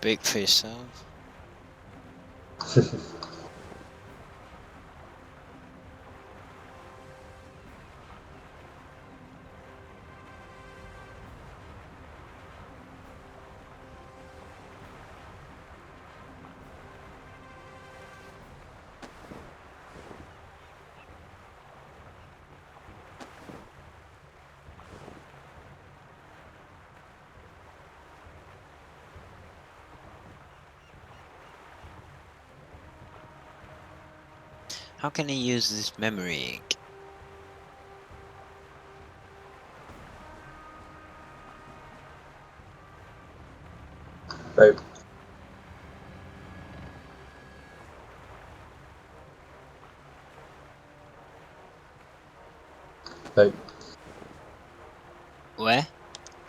Speak for yourself. How can he use this memory ink? Boat. Boat. Where?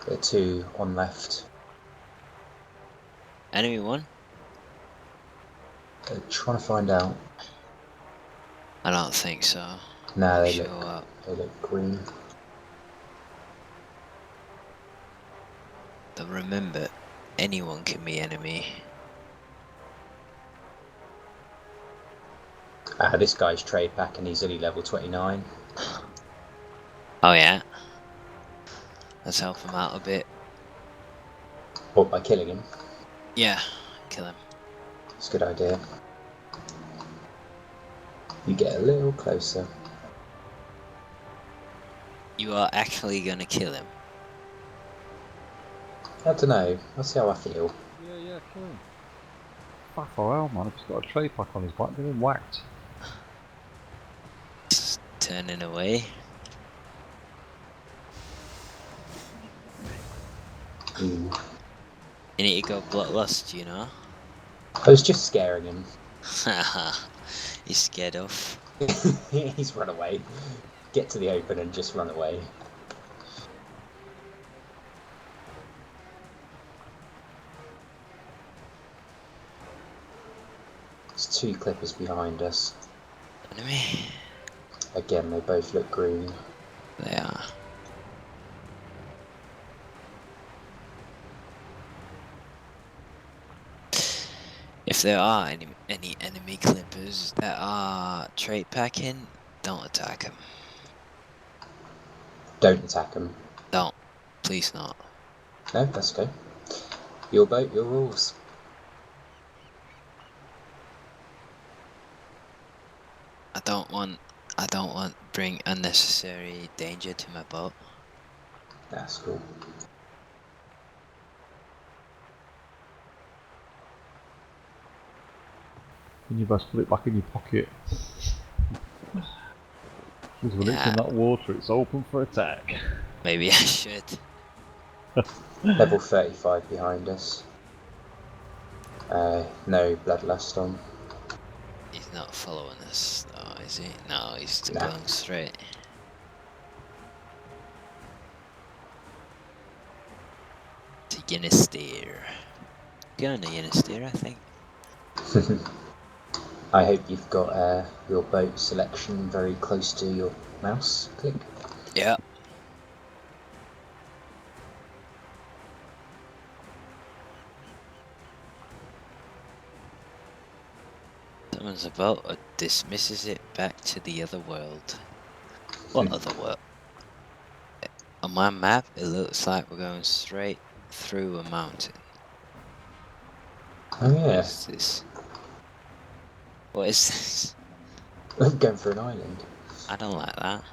The two on left. Enemy one? Trying to find out. I don't think so. Nah, they Show look. up. They look green. But remember, anyone can be enemy. This guy's trade pack and he's only level 29. Oh yeah? Let's help him out a bit. What, by killing him? Yeah, kill him. It's a good idea. You get a little closer. You are actually gonna kill him. I don't know. I'll see how I feel. Yeah, kill him. Fuck hell, man. I've just got a trade pack on his back, getting whacked. Just turning away. Ooh. You need to go bloodlust, you know? I was just scaring him. Haha. He's scared off. He's run away. Get to the open and just run away. There's two clippers behind us. Enemy? Again, they both look green. They are. If there are any enemy clippers that are trait packing, don't attack them. Don't attack them. Don't. Please not. No, that's okay. Your boat, your rules. I don't want bring unnecessary danger to my boat. That's cool. Then you best put it back in your pocket. Because when it's in that water, it's open for attack. Maybe I should. Level 35 behind us. No bloodlust on. He's not following us, though, is he? No, he's still Nah. going straight. To Yenistir. Going to Yenistir, I think. I hope you've got your boat selection very close to your mouse click. Yeah. Someone's about or dismisses it back to the other world. What other world? On my map, it looks like we're going straight through a mountain. Oh yeah. What is this? What is this? I'm going for an island. I don't like that.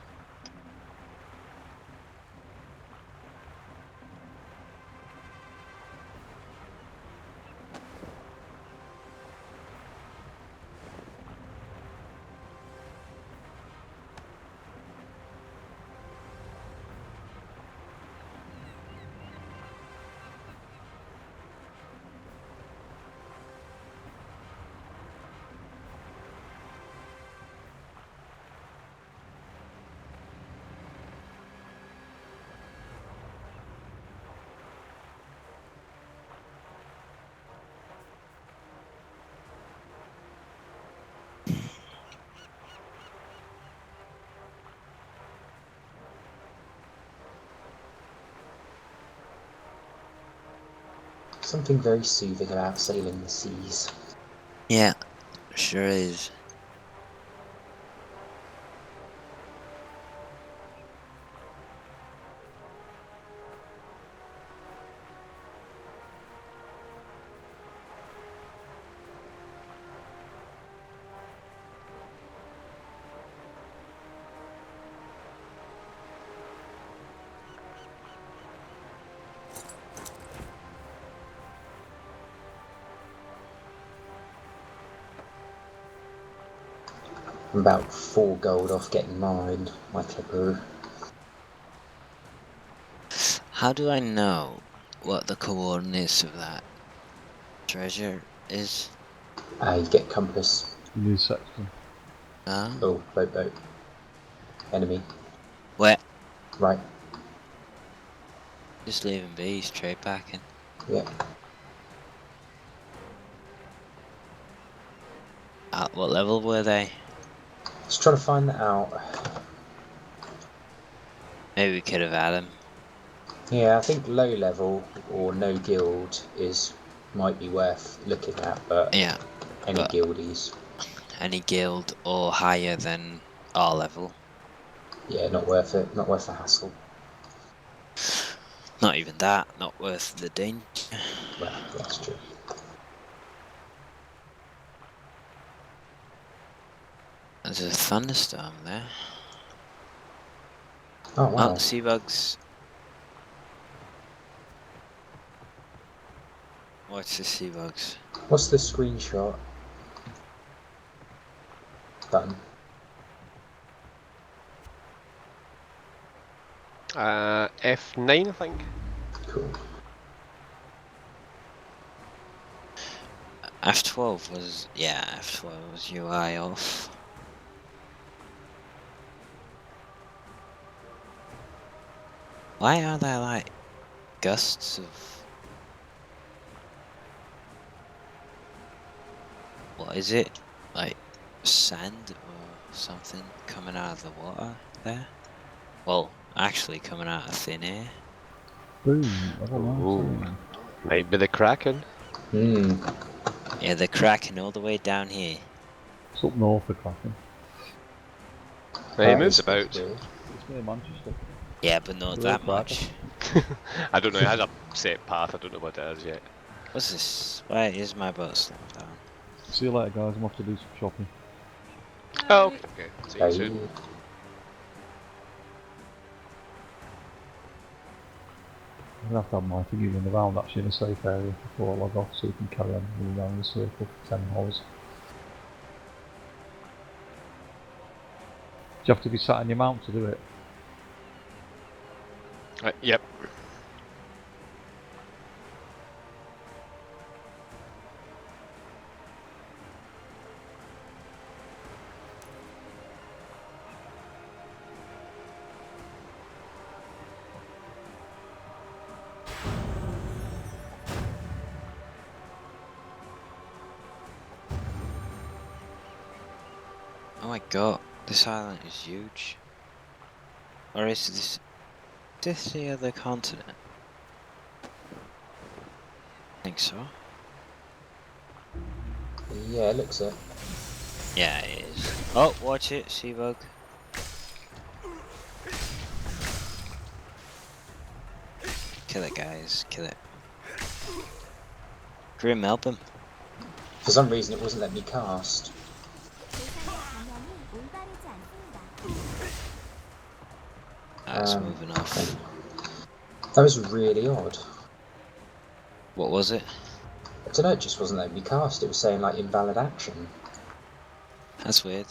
Something very soothing about sailing the seas. Yeah, sure is. I'm about 4 gold off getting mine, my clipper. How do I know what the coordinates of that treasure is? You get compass. You need a sextant. Huh? Oh, boat. Enemy. Where? Right. Just leave him be, he's trade packing. Yeah. At what level were they? Just trying to find that out. Maybe we could have had him. Yeah, I think low level or no guild might be worth looking at, but Yeah, any but guildies, any guild or higher than our level. yeah, not worth it. Not worth the hassle. Not even that, not worth the danger. Well, that's true. There's a thunderstorm there. Oh wow. Oh, sea bugs. Watch the sea bugs. What's the screenshot button? F9, I think. Cool. F12 was, yeah, F12 was UI off. Why are there like gusts of, what is it? Like sand or something coming out of the water there? Well, actually coming out of thin air. Boom. I don't know. Ooh. Something. Might be the Kraken. Yeah, they're cracking all the way down here. It's up north of Clapham. He moves about. It's near Manchester. Yeah, but not Real that cracker. much. I don't know, it has a set path, I don't know what it is yet. What's this? Why is my boat slowing down? See you later, guys. I'm off to do some shopping. Oh, okay. See you soon. I'm gonna have to have my thingy run around actually in a safe area before I log off, so we can carry on running around in a circle for 10 hours. Do you have to be sat on your mount to do it? Yep. Oh my god, this island is huge. Or is this the other continent? I think so. Yeah, it looks it. Yeah, it is. Oh, watch it, sea bug. Kill it, guys, kill it. Grim, help him. For some reason, it wasn't letting me cast. It's moving off. That was really odd. What was it? I don't know, it just wasn't letting me cast. It was saying like invalid action. That's weird.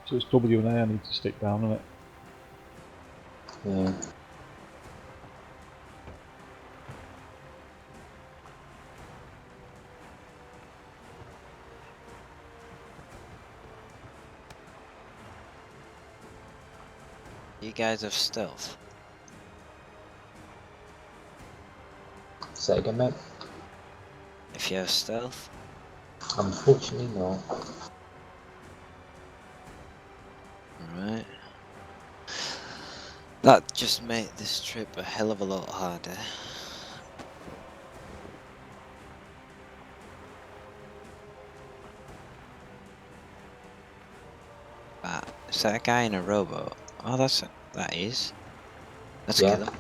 So it's W and A I need to stick down on it. Yeah. You guys have stealth. Say it again, mate. If you have stealth, Unfortunately not. alright. That just made this trip a hell of a lot harder. Is that a guy in a rowboat? Oh, that is. Let's Yeah. kill him.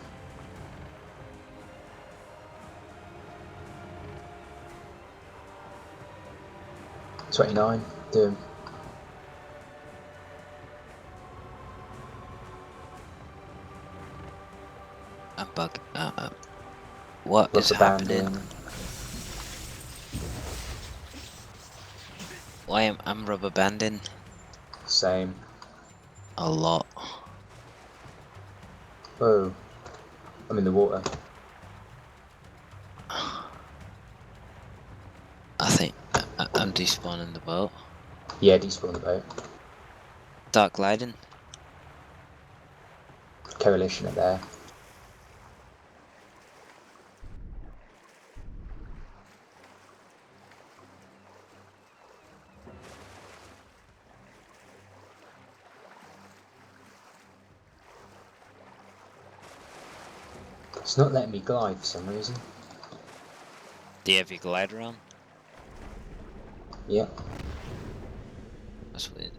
$29. Do him. I'm bug. What is Rubber happening? banding. Why am I'm rubber banding? Same. A lot. Oh, I'm in the water. I think I'm despawning the boat. Yeah, despawn the boat. Dark gliding. Coalition are there. It's not letting me glide for some reason. Do you have your glider on? Yeah. That's weird.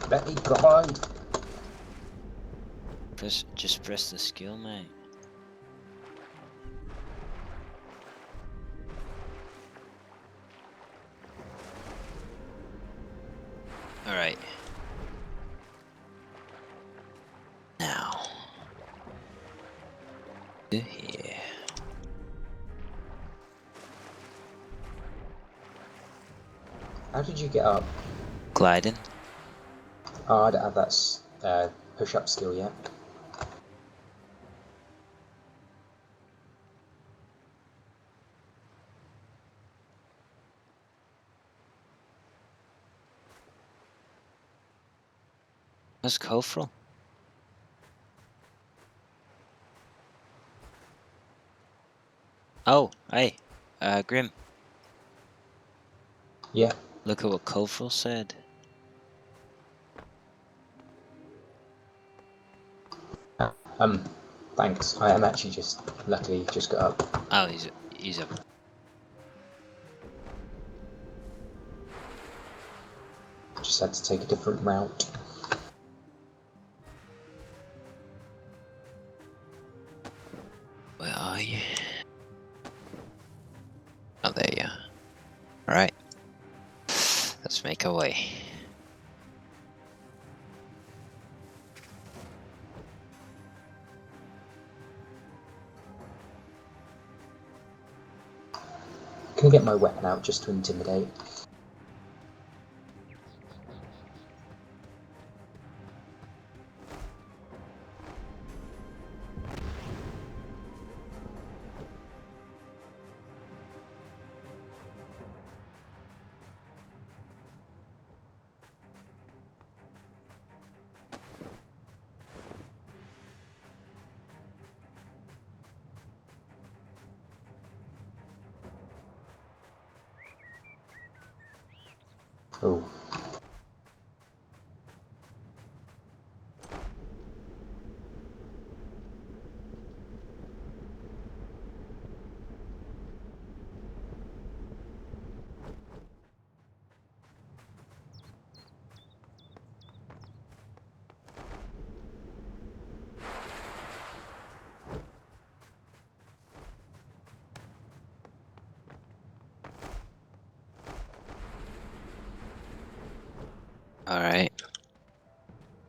Let me glide. Just press the skill, mate. Alright. Now. To here. How did you get up? Gliding. Oh, I don't have that push-up skill yet. Where's Kofrel? Oh, hey. Grim. Yeah. Look at what Kofrel said. Thanks. I am actually luckily just got up. Oh, he's a Just had to take a different route. Where are you? Oh, there you are. Alright. Let's make our way. Can I get my weapon out just to intimidate? Oh. Alright.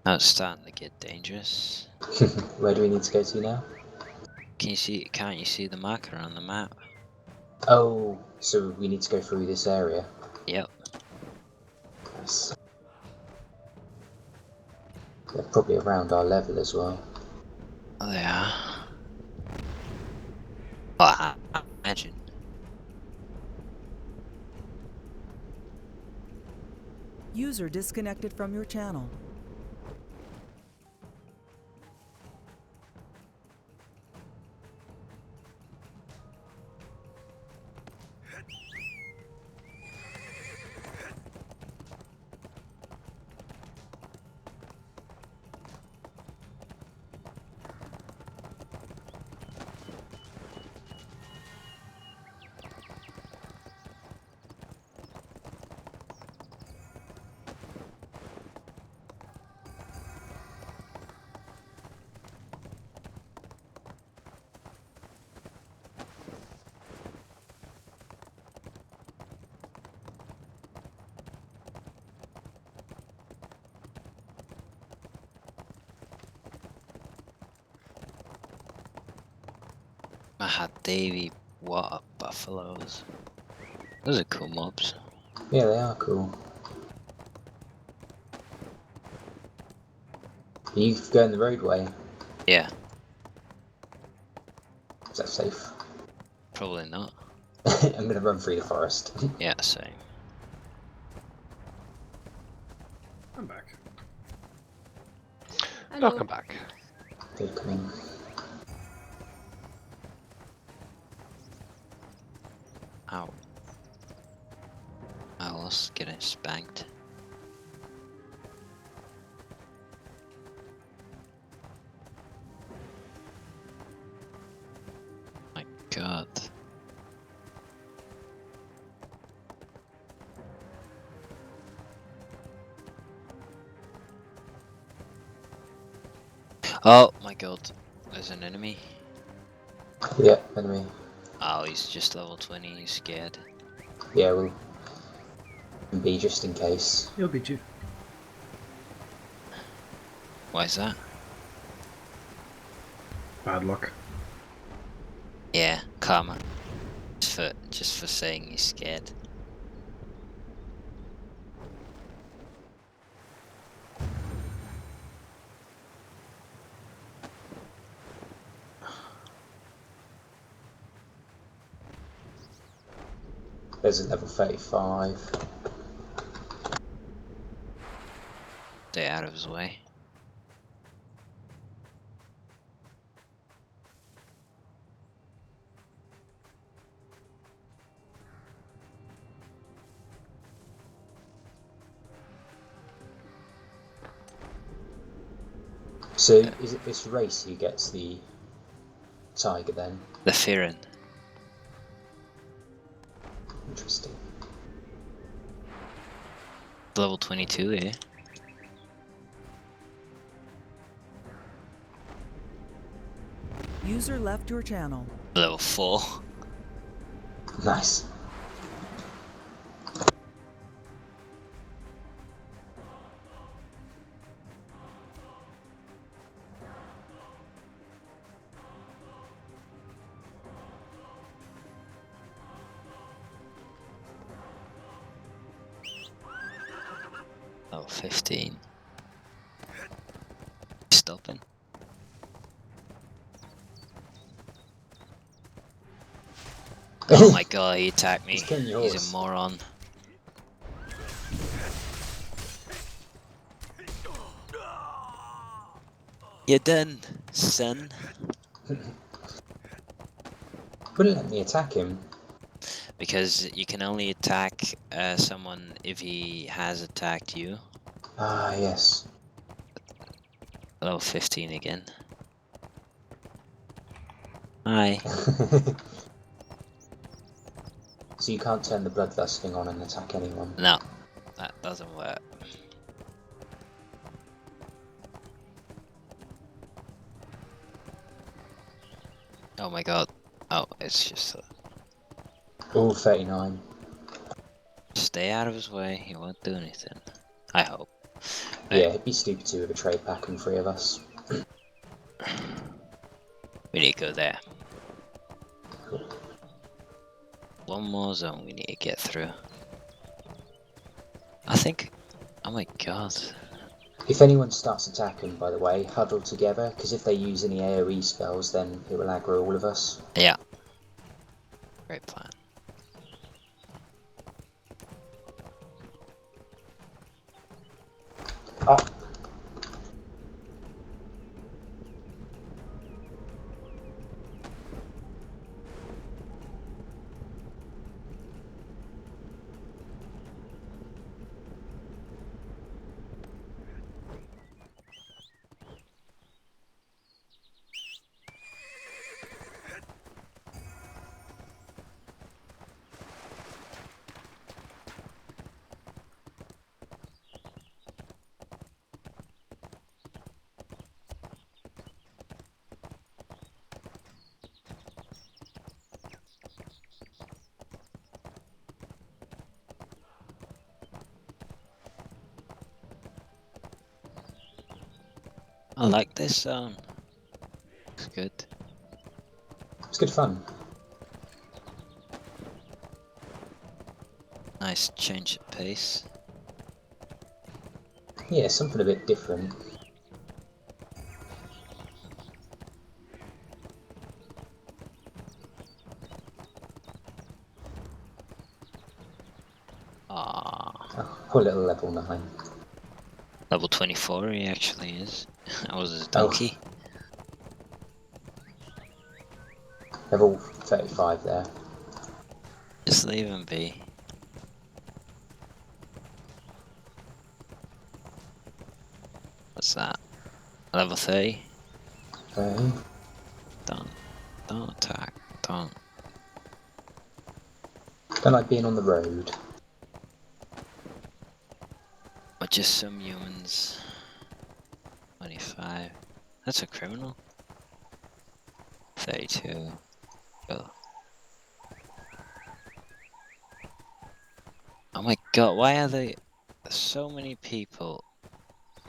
Now it's starting to get dangerous. Where do we need to go to now? Can't you see the marker on the map? Oh, so we need to go through this area. Yep. Yes. They're probably around our level as well. Oh, they are. Oh, I imagine. User disconnected from your channel. I had Davy water buffaloes. Those are cool mobs. Yeah, they are cool. You go in the roadway. Yeah, Is that safe? probably not. I'm gonna run through the forest. Yeah, same. I'm back. Welcome back. They're coming. Ow. I was getting spanked. My god. Oh my god. There's an enemy. Yeah, enemy. Oh, he's just level 20, he's scared. Yeah, we'll be just in case. He'll beat you. Why is that? Bad luck. Yeah, karma. Just for saying he's scared. There's a level 35. Stay out of his way. So is it this race who gets the tiger then? The Firin. Interesting. Level 22 here. User left your channel. Level 4. Nice. Level 15. Stopping. Oh my god, he attacked me. He's killing your He's horse. a moron. You're done, son. Wouldn't let me attack him. Because you can only attack someone if he has attacked you. Ah, yes. Level 15 again. Hi. So you can't turn the bloodlust thing on and attack anyone. No, that doesn't work. Oh my god. Oh, it's just All 39. stay out of his way. He won't do anything. I hope. Yeah, it'd be stupid to with a trade pack and 3 of us. We need to go there. Cool. One more zone we need to get through. I think. Oh my god. If anyone starts attacking, by the way, huddle together, because if they use any AoE spells, then it will aggro all of us. Yeah. Great plan. Oh! I like this zone. It's good. It's good fun. Nice change of pace. Yeah, something a bit different. Ah, Oh, poor little level 9. level 24 he actually is. I was his Oh. donkey. Level 35 there. Just leave him be. What's that? Level 30? Okay. Don't attack. Don't. Don't like being on the road. Or just some humans. 25. That's a criminal. 32. Oh. Oh my god, why are there so many people?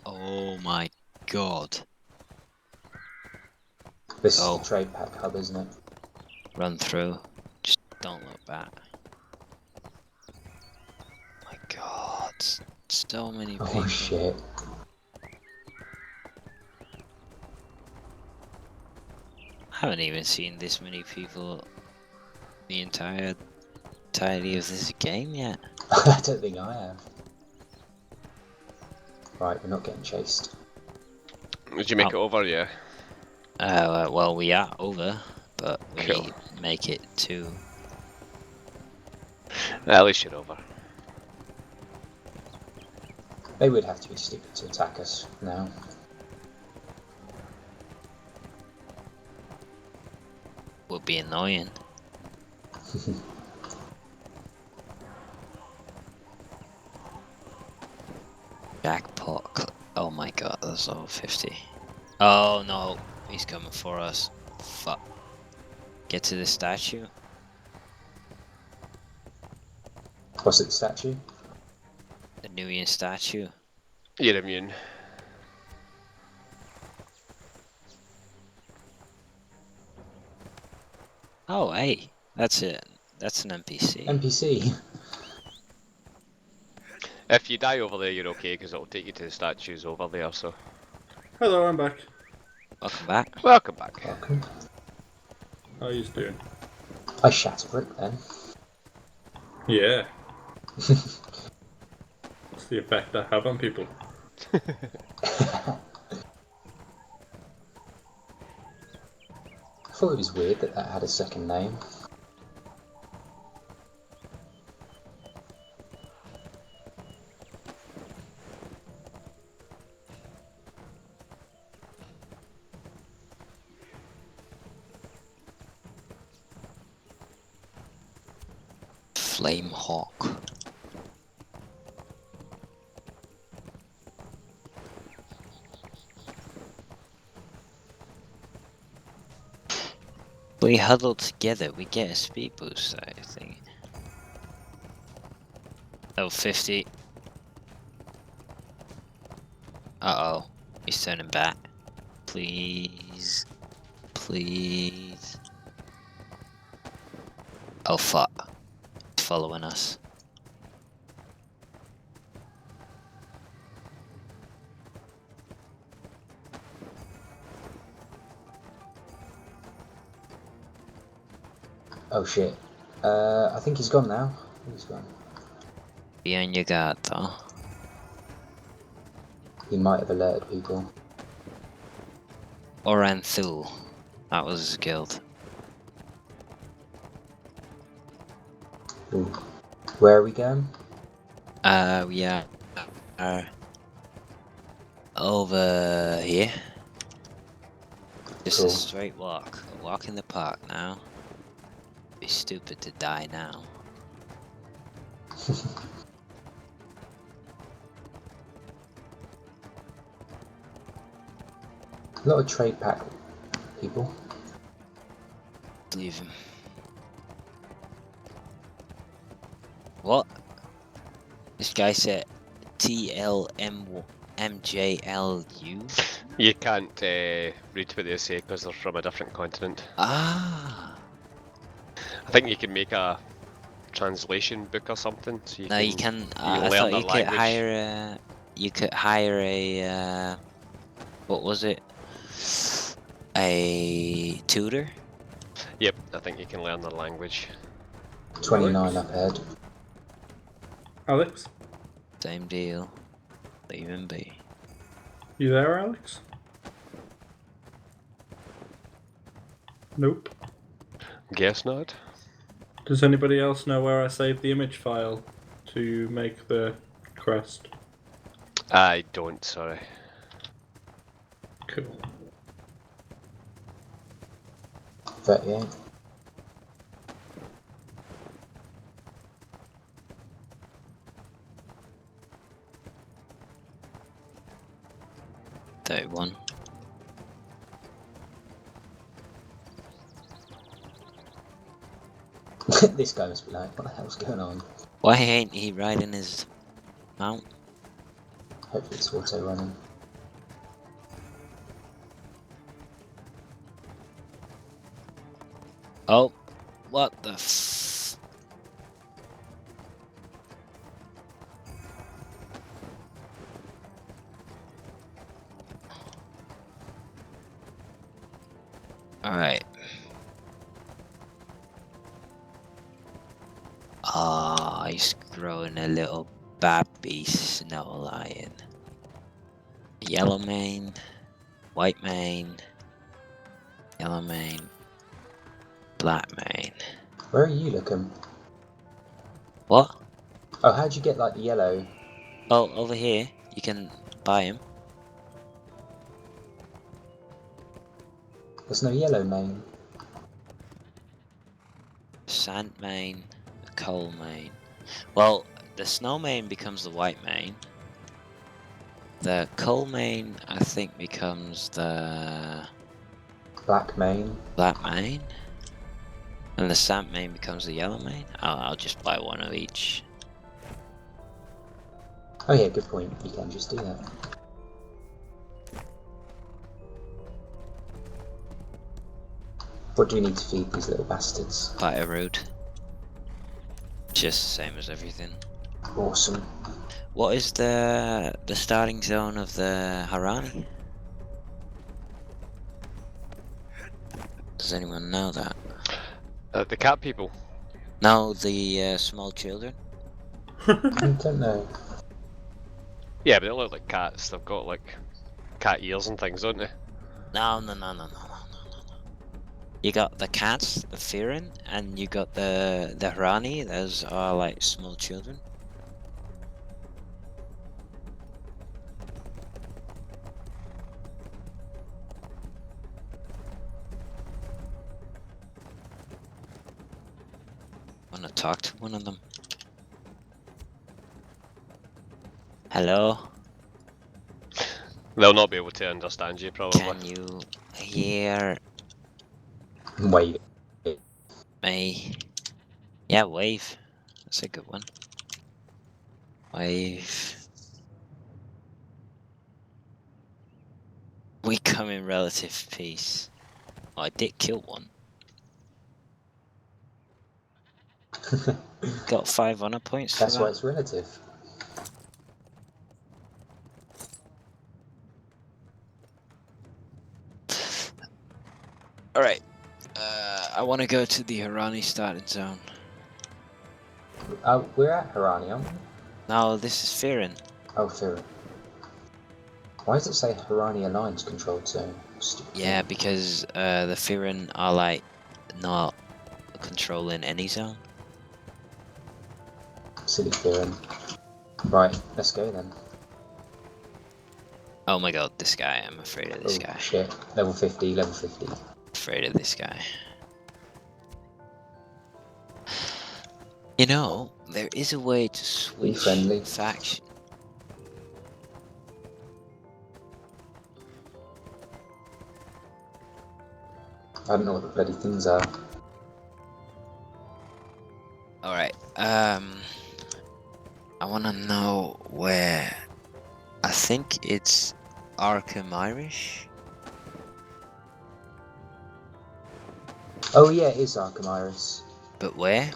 Oh my god. This Oh. is the trade pack hub, isn't it? Run through. Just don't look back. My god. So many people. Oh shit. I haven't even seen this many people the entirety of this game yet. I don't think I have. Right, we're not getting chased. Did you make it over? Yeah. Well, we are over, but we Cool. need to make it to. At least you're over. They would have to be stupid to attack us now. Would be annoying. Jackpot. Oh my god, that's all 50. Oh no, he's coming for us. Fuck. Get to the statue. What's it, the statue? The Nubian statue. You're immune. Oh hey, that's it. That's an NPC. NPC. If you die over there, you're okay, because it'll take you to the statues over there, so. Hello, I'm back. Welcome back. Welcome back. Welcome. How you doing? I shat a brick then. Yeah. What's the effect I have on people? I thought it was weird that that had a second name. Flame Hawk. We huddle together, we get a speed boost, I think. Oh, 50. Uh-oh. He's turning back. Please. Please. Oh, fuck. He's following us. Oh shit. I think he's gone now. He's gone. Be on your guard, though. He might have alerted people. Oranthul. That was his guild. Ooh. Where are we going? We are over here. Just Cool. a straight walk. A walk in the park now. Be stupid to die now. A lot of trade pack people. Leave him. What? This guy said TLMJLU? You can't read what they say because they're from a different continent. Ah. I think you can make a translation book or something, so you No, can, you can. you I learn thought their you could language. hire a. You could hire a. What was it? A tutor. Yep, I think you can learn their language. 29 Alex? up ahead. Alex? Same deal. Leave him be. You there, Alex? Nope. Guess not. Does anybody else know where I saved the image file to make the crest? I don't, sorry. Cool. 38. One. This guy must be like, what the hell's going on? Why ain't he riding his mount? Hopefully it's auto running. Oh, what the f... Alright. Ah, he's growing a little baby snow lion. Yellow mane, white mane, yellow mane, black mane. Where are you looking? What? Oh, how'd you get like the yellow? Oh, over here. You can buy him. There's no yellow mane. Sand mane, coal mane. Well, the snow mane becomes the white mane. The coal mane, I think, becomes the Black mane. black mane. And the sand mane becomes the yellow mane. I'll just buy one of each. Oh yeah, good point. You can just do that. What do we need to feed these little bastards? Quite a road. Just the same as everything. Awesome. What is the starting zone of the Harani? Does anyone know that? The cat people. No, the small children. I don't know. Yeah, but they look like cats. They've got like cat ears and things, don't they? No. You got the cats, the Firin, and you got the Harani. Those are like small children. Wanna talk to one of them? Hello? They'll not be able to understand you, probably. Can you hear Wait. me? Yeah, wave. That's a good one. Wave. We come in relative peace. Oh, I did kill one. Got 5 honor points for That's why that. it's relative. Alright. I want to go to the Harani starting zone. We're at Harani, aren't we? No, this is Firin. Oh, fair. Why does it say Harani Alliance controlled zone? Stupid. Yeah, because the Firin are like not controlling any zone. Silly Firin. Right, let's go then. Oh my god, this guy. I'm afraid of this Oh guy. shit. Level 50, level 50. Afraid of this guy. You know, there is a way to switch friendly. faction. I don't know what the bloody things are. Alright, I wanna know where. I think it's Arkham Irish? Oh yeah, it is Arkham Iris. But where?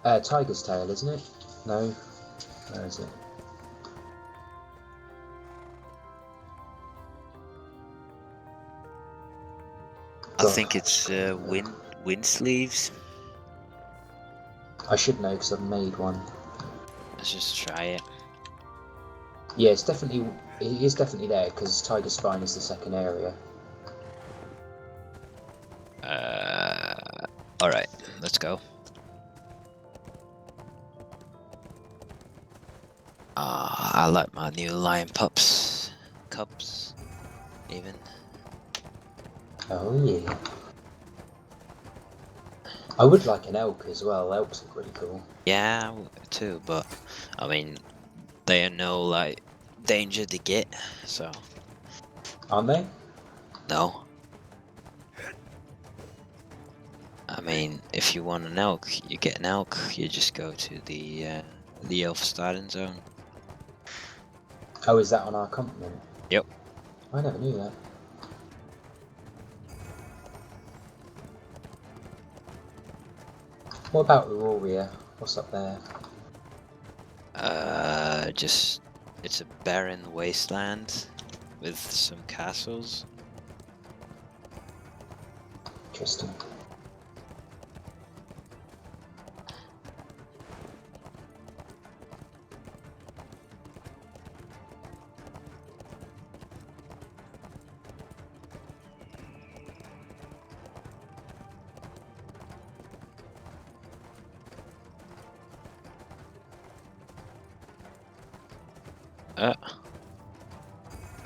Tiger's Tail, isn't it? No. Where is it? I God, think it's wind sleeves. I should know because I've made one. Let's just try it. Yeah, it is definitely there because Tiger Spine is the second area. Alright, let's go. I like my new lion pups. Cubs, even. Oh yeah. I would like an elk as well. Elks are pretty cool. Yeah, too, but I mean, they are no like danger to get, so Aren't they? no. I mean, if you want an elk, you get an elk. You just go to the elf starting zone. Oh, is that on our continent? Yep. I never knew that. What about Aurora? What's up there? Just it's a barren wasteland with some castles. Interesting.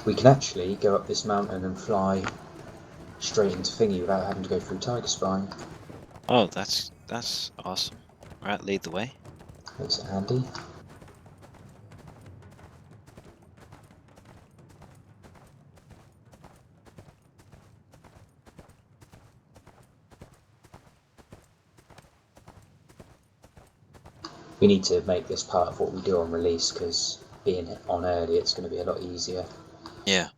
We can actually go up this mountain and fly straight into Thingy without having to go through Tiger Spine. Oh, that's awesome. Right, lead the way. That's handy. We need to make this part of what we do on release because being on early, it's going to be a lot easier. Yeah.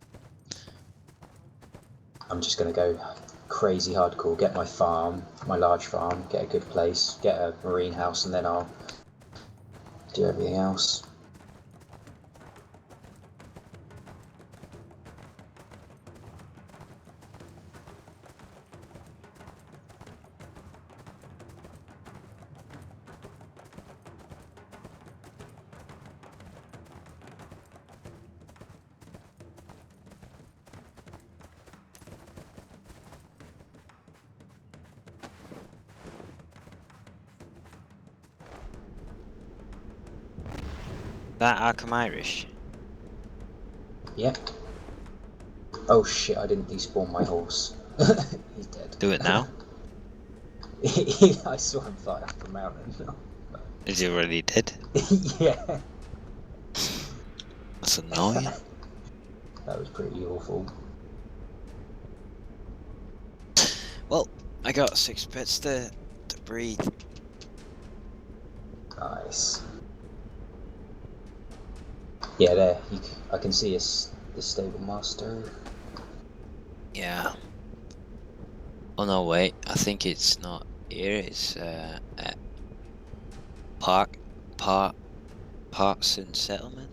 I'm just going to go crazy hardcore, get my farm, my large farm, get a good place, get a marine house, and then I'll do everything else. That Arkham Irish. Yep. Oh shit, I didn't despawn my horse. He's dead. Do it now. I saw him fly up the mountain. Is he already dead? Yeah. That's annoying. That was pretty awful. Well, I got 6 pets to breed. Nice. Yeah, there. I can see the stable master. Yeah. Oh no, wait. I think it's not here. It's at Parks and Settlement.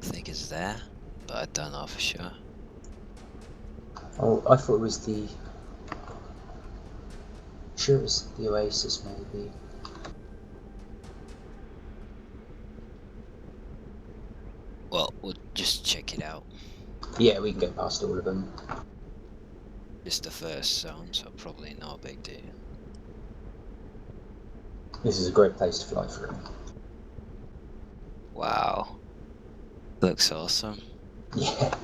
I think it's there, but I don't know for sure. Oh, I thought it was the. Sure, it was the Oasis, maybe. Well, we'll just check it out. Yeah, we can get past all of them. It's the first zone, so probably no big deal. This is a great place to fly through. Wow. Looks awesome. Yeah.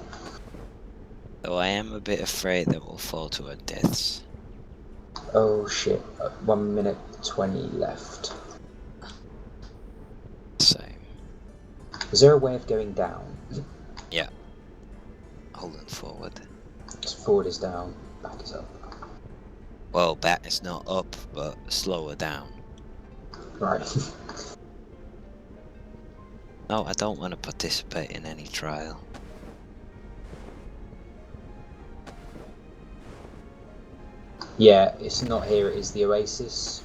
Though I am a bit afraid that we'll fall to our deaths. Oh shit. 1 minute 20 left. Same. Is there a way of going down? Yeah. Holding forward. Forward is down, back is up. Well, back is not up, but slower down. Right. No, I don't want to participate in any trial. Yeah, it's not here. It is the Oasis.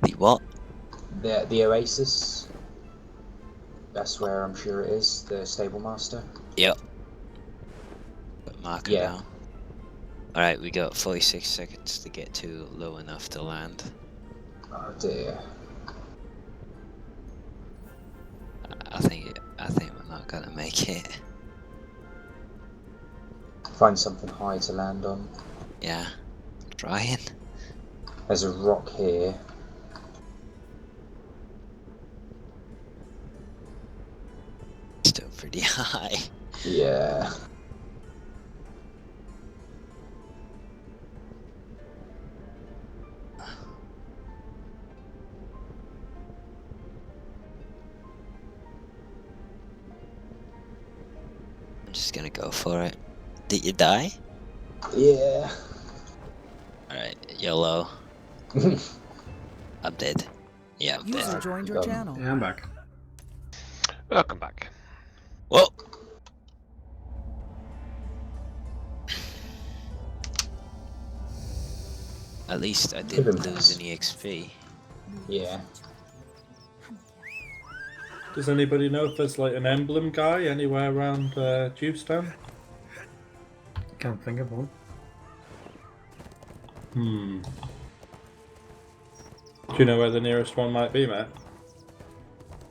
The what? The Oasis. That's where I'm sure it is. The Stable Master. Yep. Put marker Yeah. down. Alright, we got 46 seconds to get to low enough to land. Oh dear. I think we're not gonna make it. Find something high to land on. Yeah. Trying. There's a rock here. Still pretty high. Yeah. I'm just gonna go for it. Did you die? Yeah. Alright, YOLO. I'm dead. Yeah, I'm User dead. joined your channel. Yeah, I'm back. Welcome back. Whoa! At least I didn't Could've lose missed. any XP. Yeah. Does anybody know if there's like an emblem guy anywhere around Jewstown? Can't think of one. Hmm. Do you know where the nearest one might be, Matt?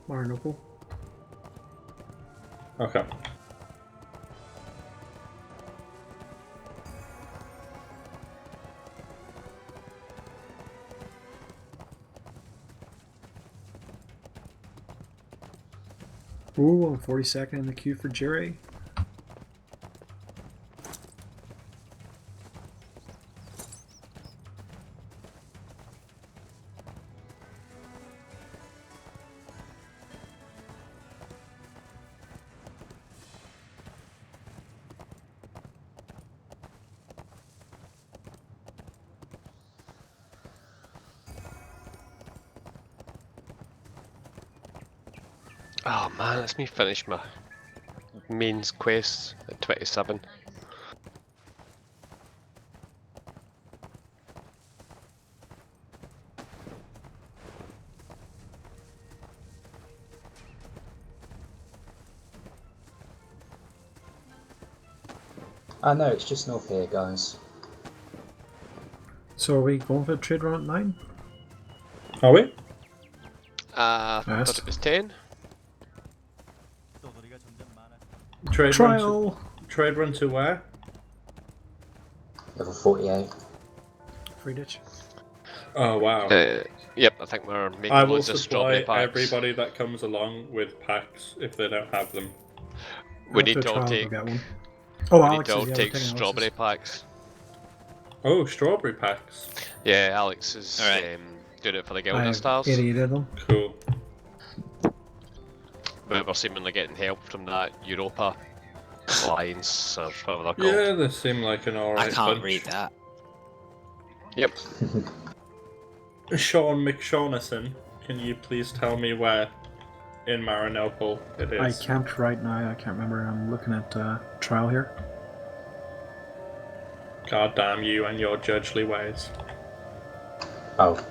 Marnople. Okay. Ooh, I'm 42nd in the queue for Jerry. Oh man, it's me finish my mains quest at 27. I know, it's just north here, guys. So are we going for a trade run at 9? Are we? I Yes. thought it was 10. Trade run to where? Level 48. Free ditch. Oh wow. Yep, I think we're making I will loads of supply strawberry packs. everybody that comes along with packs if they don't have them. We After need a to all trial, take. we'll get one. Oh, We need Alex to is all yeah, we're take taking strawberry Alex's. packs. Oh, strawberry packs. Yeah, Alex is Alright. doing it for the I Gilded have Stars. 88 of them. Cool. But we're seemingly getting help from that Europa Alliance or whatever they're called. Yeah, they seem like an alright I can't bunch. read that. Yep. Sean McShaughnessy, can you please tell me where in Marinople it I is? can't right now. I can't remember. I'm looking at trial here. God damn you and your judgely ways. Oh.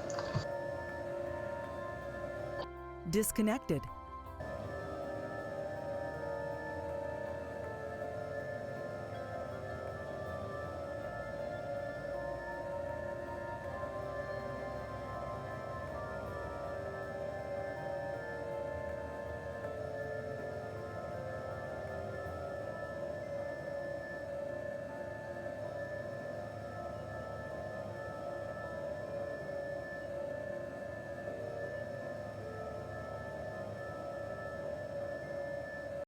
Disconnected.